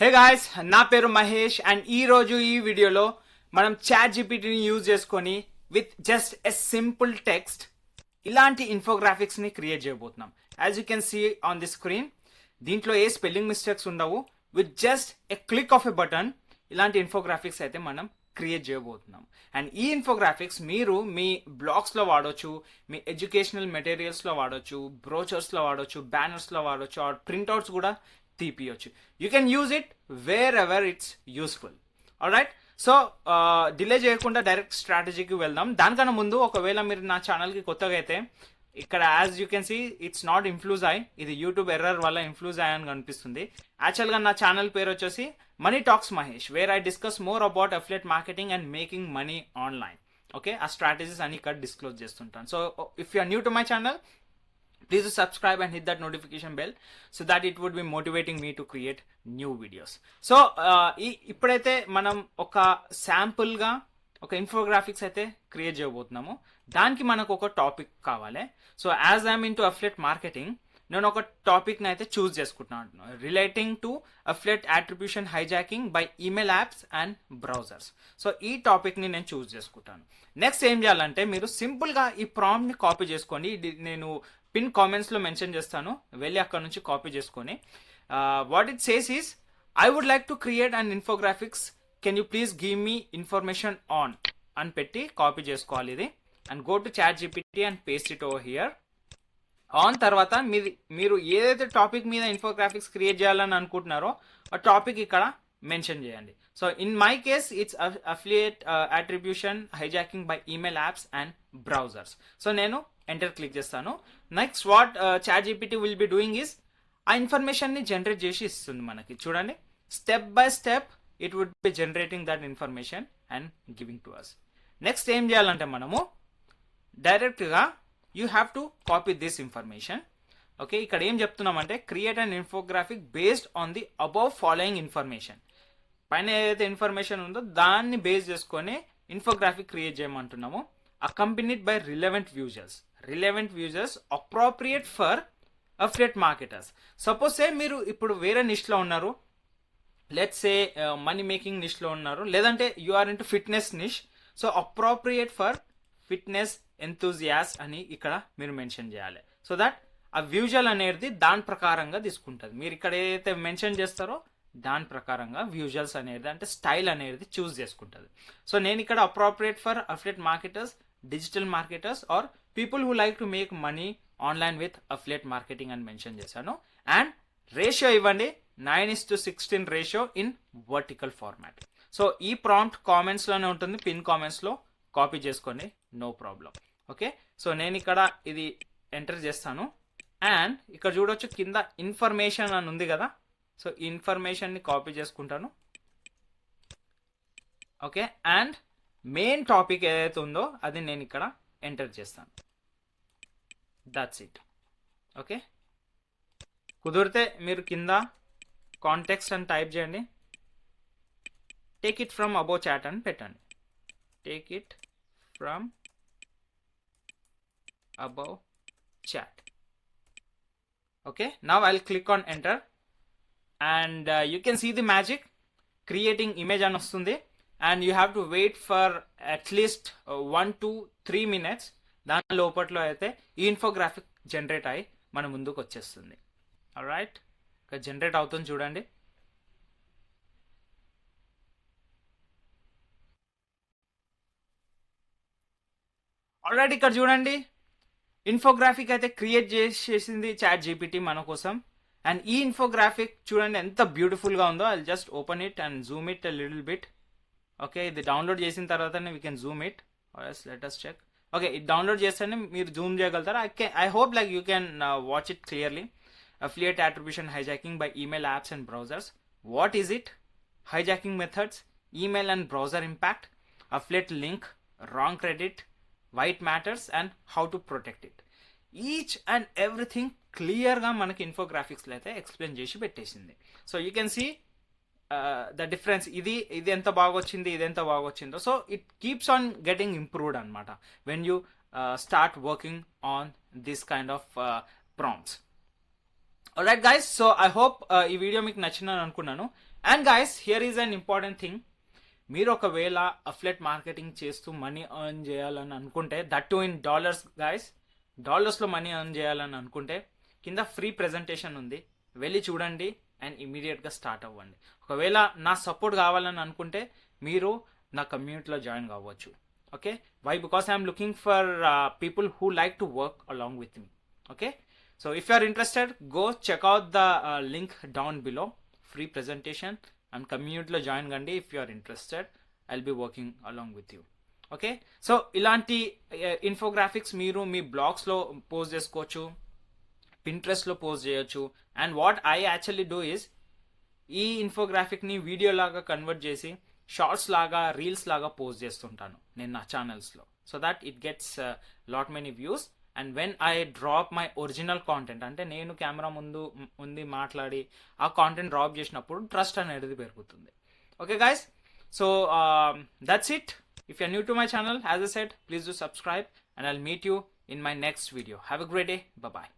Hey guys, నా పేరు Mahesh and ఈ రోజు ఈ వీడియోలో మనం చాట్ జీపీటీని యూజ్ చేసుకొని with just a simple text ఇలాంటి ఇన్ఫోగ్రాఫిక్స్ ని క్రియేట్ చేయబోతున్నాం. As you can see on the screen, దీంట్లో ఏ స్పెల్లింగ్ మిస్టేక్స్ ఉండవు. With just a click of a button ఇలాంటి ఇన్ఫోగ్రాఫిక్స్ అయితే మనం క్రియేట్ చేయబోతున్నాం. అండ్ ఈ ఇన్ఫోగ్రాఫిక్స్ మీరు మీ బ్లాగ్స్లో వాడొచ్చు, మీ ఎడ్యుకేషనల్ మెటీరియల్స్లో వాడొచ్చు, బ్రోచర్స్లో వాడొచ్చు, బ్యానర్స్లో వాడొచ్చు, ఆర్ ప్రింట్అవుట్స్ కూడా తీపియొచ్చు. You can use it wherever it's useful. Alright, so delay చేయకుండా డైరెక్ట్ స్ట్రాటజీకి వెళ్దాం. దానికన్నా ముందు ఒకవేళ మీరు నా ఛానల్కి కొత్తగా అయితే ఇక్కడ as you can see it's not ఇన్ఫ్లూజ్ అయ్యి, ఇది యూట్యూబ్ ఎర్రర్ వల్ల ఇన్ఫ్లూజ్ అయ్యని కనిపిస్తుంది. యాక్చువల్గా నా ఛానల్ పేరు వచ్చేసి money talks Mahesh, where I discuss more about affiliate marketing and making money online. Okay, ఆ స్ట్రాటజీస్ అన్ని ఇక్కడ డిస్క్లోజ్ చేస్తుంటాను. So if you are new to my channel, please do subscribe and hit that notification bell so that it would be motivating me to create new videos. So ఇప్పుడైతే మనం ఒక sample గా ఒక infographics అయితే create చేయబోతున్నాము. దానికి మనకు ఒక టాపిక్ కావాలి. So as I'm in to affiliate marketing, నేను ఒక టాపిక్ని అయితే చూస్ చేసుకుంటున్నాను, relating to affiliate attribution hijacking by email apps and browsers. So ఈ టాపిక్ని నేను చూస్ చేసుకుంటాను. నెక్స్ట్ ఏం చేయాలంటే, మీరు సింపుల్గా ఈ ప్రాంప్ట్ని కాపీ చేసుకోండి. నేను పిన్ కామెంట్స్లో మెన్షన్ చేస్తాను, వెళ్ళి అక్కడ నుంచి కాపీ చేసుకొని what it says is, I would like to create an infographics, can you please give me information on అని పెట్టి కాపీ చేసుకోవాలి ఇది. And go to chat GPT and paste it over here. ఆన్ తర్వాత మీరు ఏదైతే టాపిక్ మీద ఇన్ఫోగ్రాఫిక్స్ క్రియేట్ చేయాలని అనుకుంటున్నారో ఆ టాపిక్ ఇక్కడ మెన్షన్ చేయండి. So in my case it's affiliate attribution hijacking by email apps and browsers. So నేను ఎంటర్ క్లిక్ చేస్తాను. Next what ChatGPT will be doing is, ఆ ఇన్ఫర్మేషన్ని జనరేట్ చేసి ఇస్తుంది మనకి. చూడండి, step by step it would be generating that information and giving to us. Next ఏం చేయాలంటే, మనము డైరెక్ట్గా you have to copy this information. Okay, ఇక్కడ ఏం చెప్తున్నామంటే, create an infographic based on the above following information. పైన ఏదైతే ఇన్ఫర్మేషన్ ఉందో దాన్ని బేస్ చేసుకొని ఇన్ఫోగ్రాఫిక్ క్రియేట్ చేయమంటున్నాము. Accompanied by relevant visuals appropriate for affiliate marketers. Suppose say మీరు ఇప్పుడు వేరే నిష్లో ఉన్నారు, లెట్స్ సే మనీ మేకింగ్ నిష్లో ఉన్నారు, లేదంటే you are into fitness niche. So appropriate for fitness enthusiast అని ఇక్కడ మీరు మెన్షన్ చేయాలి. సో దట్ ఆ వ్యూజువల్ అనేది దాని ప్రకారంగా తీసుకుంటుంది. మీరు ఇక్కడ ఏదైతే మెన్షన్ చేస్తారో దాని ప్రకారంగా వ్యూజువల్స్ అనేది, అంటే స్టైల్ అనేది చూస్ చేసుకుంటుంది. సో నేను ఇక్కడ appropriate for affiliate marketers, digital marketers or people who like to make money online with affiliate marketing అని మెన్షన్ చేశాను. అండ్ రేషియో ఇవ్వండి, 9:16 ratio in vertical format. So ఈ ప్రాంప్ట్ కామెంట్స్లోనే ఉంటుంది, పిన్ కామెంట్స్లో కాపీ చేసుకోండి, నో ప్రాబ్లం. ఓకే, సో నేను ఇక్కడ ఇది ఎంటర్ చేస్తాను. అండ్ ఇక్కడ చూడొచ్చు కింద ఇన్ఫర్మేషన్ అని ఉంది కదా, సో ఇన్ఫర్మేషన్ని కాపీ చేసుకుంటాను. ఓకే, అండ్ మెయిన్ టాపిక్ ఏదైతే ఉందో అది నేను ఇక్కడ ఎంటర్ చేస్తాను. That's it. ఓకే, కుదిరితే మీరు కింద కాంటెక్స్ట్ అని టైప్ చేయండి, take it from above chat అని పెట్టండి. Take it from above chat. Okay, now I'll click on enter and you can see the magic, creating image అని వస్తుంది. and you have to wait for at least 1 to 3 minutes. దాని లోపట్లో అయితే ఈ infographic generate అయ్యి మన ముందుకు వచ్చేస్తుంది. Alright, ఇక్కడ జనరేట్ అవుతుంది చూడండి. ఆల్రెడీ ఇక్కడ చూడండి ఇన్ఫోగ్రాఫిక్ అయితే క్రియేట్ చేసేసింది చాట్ జీపీటీ మన కోసం. అండ్ ఈ ఇన్ఫోగ్రాఫిక్ చూడండి ఎంత బ్యూటిఫుల్గా ఉందో. I just open it and zoom it a little bit. Okay, ఇది డౌన్లోడ్ చేసిన తర్వాతనే we can zoom it. Let us check. Okay, ఇది డౌన్లోడ్ చేస్తేనే మీరు జూమ్ చేయగలుగుతారు. I hope like you can watch it clearly. Affiliate attribution hijacking by email apps and browsers. What is it? Hijacking methods, email and browser impact, affiliate link, wrong credit, why it matters and how to protect it. Each and everything క్లియర్గా మనకి ఇన్ఫోగ్రాఫిక్స్లో అయితే explain చేసి పెట్టేసింది. So you can see the difference. ఇది ఎంత బాగా వచ్చింది, ఇది ఎంత బాగా వచ్చిందో. So it keeps on getting improved అనమాట when you start working on this kind of prompts. Alright guys, so I hope ఈ వీడియో మీకు నచ్చిందని అనుకున్నాను. And guys, here is an important thing. మీరు ఒకవేళ అఫ్లెట్ మార్కెటింగ్ చేస్తూ మనీ ఎర్న్ చేయాలని అనుకుంటే, that too in dollars guys, డాలర్స్లో money earn చేయాలని అనుకుంటే కింద ఫ్రీ ప్రెజెంటేషన్ ఉంది, వెళ్ళి చూడండి అండ్ ఇమీడియట్గా స్టార్ట్ అవ్వండి. ఒకవేళ నా సపోర్ట్ కావాలని అనుకుంటే మీరు నా కమ్యూనిటీలో జాయిన్ కావచ్చు. Okay, why? Because I'm looking for people who like to work along with me. Okay, so if you are interested, go check out the link down below, free presentation and కమ్యూనిటీలో join కండి. If you are interested, I'll be working along with you. Okay, so ఇలాంటి infographics మీరు మీ బ్లాగ్స్లో post చేసుకోవచ్చు, పింట్రెస్ట్లో post చేయొచ్చు. And what I actually do is, ఈ ఇన్ఫోగ్రాఫిక్ని వీడియో లాగా కన్వర్ట్ చేసి షార్ట్స్ లాగా, రీల్స్ లాగా పోస్ట్ చేస్తుంటాను నేను నా ఛానల్స్లో, so that it gets lot many views. And when I drop my original content, అంటే నేను కెమెరా ముందు ఉంది మాట్లాడి ఆ కాంటెంట్ డ్రాప్ చేసినప్పుడు ట్రస్ట్ అనేది పెరుగుతుంది. Okay guys, so that's it. If you're new to my channel, as I said, please do subscribe and I'll meet you in my next video. Have a great day. Bye-bye.